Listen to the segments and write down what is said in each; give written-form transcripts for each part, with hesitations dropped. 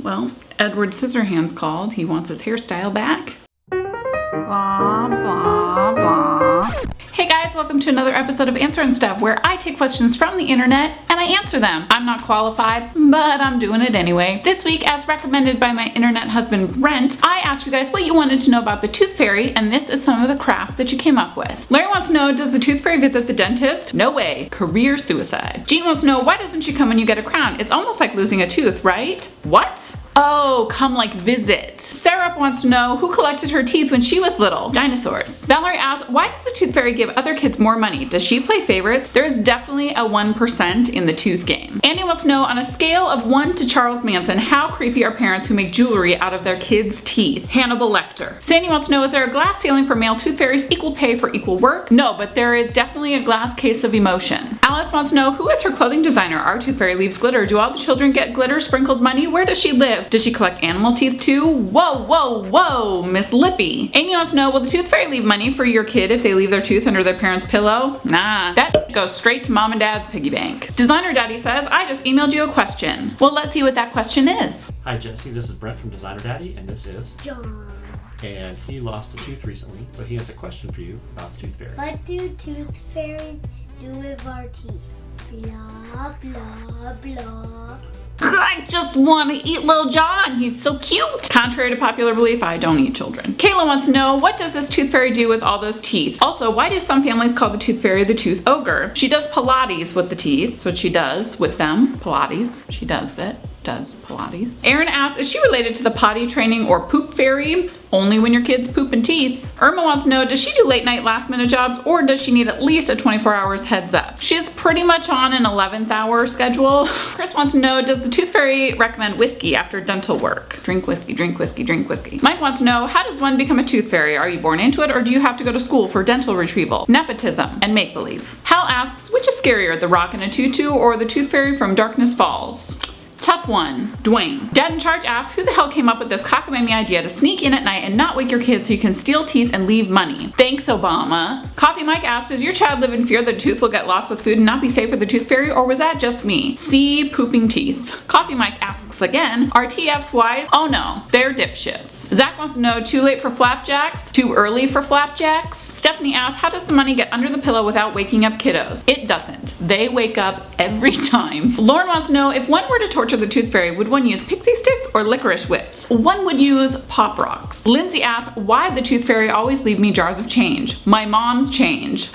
Well, Edward Scissorhands called. He wants his hairstyle back. Blah, blah, blah. Hey guys, welcome to another episode of Answerin' Stuff, where I take questions from the internet and I answer them. I'm not qualified, but I'm doing it anyway. This week, as recommended by my internet husband Brent, I asked you guys what you wanted to know about the tooth fairy, and this is some of the crap that you came up with. Larry wants to know, does the tooth fairy visit the dentist? No way. Career suicide. Jean wants to know, why doesn't she come when you get a crown? It's almost like losing a tooth, right? What? Oh, come like visit. Sarah wants to know, who collected her teeth when she was little? Dinosaurs. Valerie asks, why does the tooth fairy give other kids more money? Does she play favorites? There is definitely a 1% in the tooth game. Andy wants to know, on a scale of 1 to Charles Manson, how creepy are parents who make jewelry out of their kids' teeth? Hannibal Lecter. Sandy wants to know, is there a glass ceiling for male tooth fairies, equal pay for equal work? No, but there is definitely a glass case of emotion. Alice wants to know, who is her clothing designer? Our tooth fairy leaves glitter. Do all the children get glitter sprinkled money? Where does she live? Does she collect animal teeth too? Whoa, whoa, whoa, Miss Lippy. Amy wants to know, will the tooth fairy leave money for your kid if they leave their tooth under their parents' pillow? Nah, that goes straight to mom and dad's piggy bank. Designer Daddy says, I just emailed you a question. Well, let's see what that question is. Hi Jessi, this is Brent from Designer Daddy, and this is John. And he lost a tooth recently, so he has a question for you about the tooth fairy. What do tooth fairies do with our teeth? Blah, blah, blah. I just want to eat Lil John. He's so cute. Contrary to popular belief, I don't eat children. Kayla wants to know, what does this tooth fairy do with all those teeth? Also, why do some families call the tooth fairy the tooth ogre? She does Pilates with the teeth. That's what she does with them. Pilates. She does it. Does Pilates. Aaron asks, is she related to the potty training or poop fairy? Only when your kids poop and teeth. Irma wants to know, does she do late night last minute jobs, or does she need at least a 24 hours heads up? She's pretty much on an 11th hour schedule. Chris wants to know, does the tooth fairy recommend whiskey after dental work? Drink whiskey, drink whiskey, drink whiskey. Mike wants to know, how does one become a tooth fairy? Are you born into it, or do you have to go to school for dental retrieval, nepotism, and make-believe? Hal asks, which is scarier, the rock in a tutu or the tooth fairy from Darkness Falls? Tough one. Dwayne. Dad in Charge asks, who the hell came up with this cockamamie idea to sneak in at night and not wake your kids so you can steal teeth and leave money? Thanks, Obama. Coffee Mike asks, does your child live in fear that a tooth will get lost with food and not be safe for the tooth fairy, or was that just me? See, pooping teeth. Coffee Mike asks again, are TFs wise? Oh no, they're dipshits. Zach wants to know, too late for flapjacks? Too early for flapjacks? Stephanie asks, how does the money get under the pillow without waking up kiddos? It doesn't. They wake up every time. Lauren wants to know, if one were to torture the tooth fairy, would one use pixie sticks or licorice whips? One would use pop rocks. Lindsay asks, why the tooth fairy always leave me jars of change? My mom's change.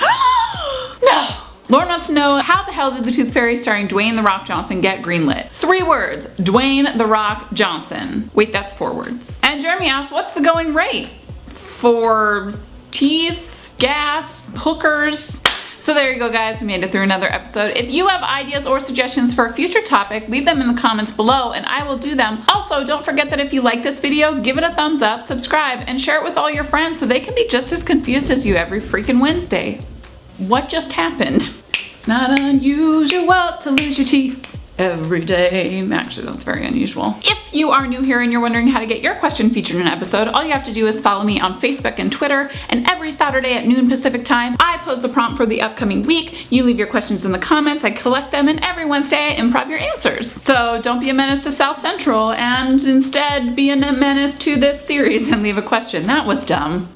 No! Lauren wants to know, how the hell did the tooth fairy starring Dwayne The Rock Johnson get greenlit? 3 words, Dwayne The Rock Johnson. Wait, that's 4 words. And Jeremy asks, what's the going rate for teeth, gas, hookers? So there you go guys, we made it through another episode. If you have ideas or suggestions for a future topic, leave them in the comments below and I will do them. Also, don't forget that if you like this video, give it a thumbs up, subscribe, and share it with all your friends so they can be just as confused as you every freaking Wednesday. What just happened? It's not unusual to lose your teeth every day. Actually, that's very unusual. If you are new here and you're wondering how to get your question featured in an episode, all you have to do is follow me on Facebook and Twitter, and every Saturday at noon Pacific time, I pose the prompt for the upcoming week. You leave your questions in the comments, I collect them, and every Wednesday I improv your answers. So don't be a menace to South Central, and instead be a menace to this series and leave a question. That was dumb.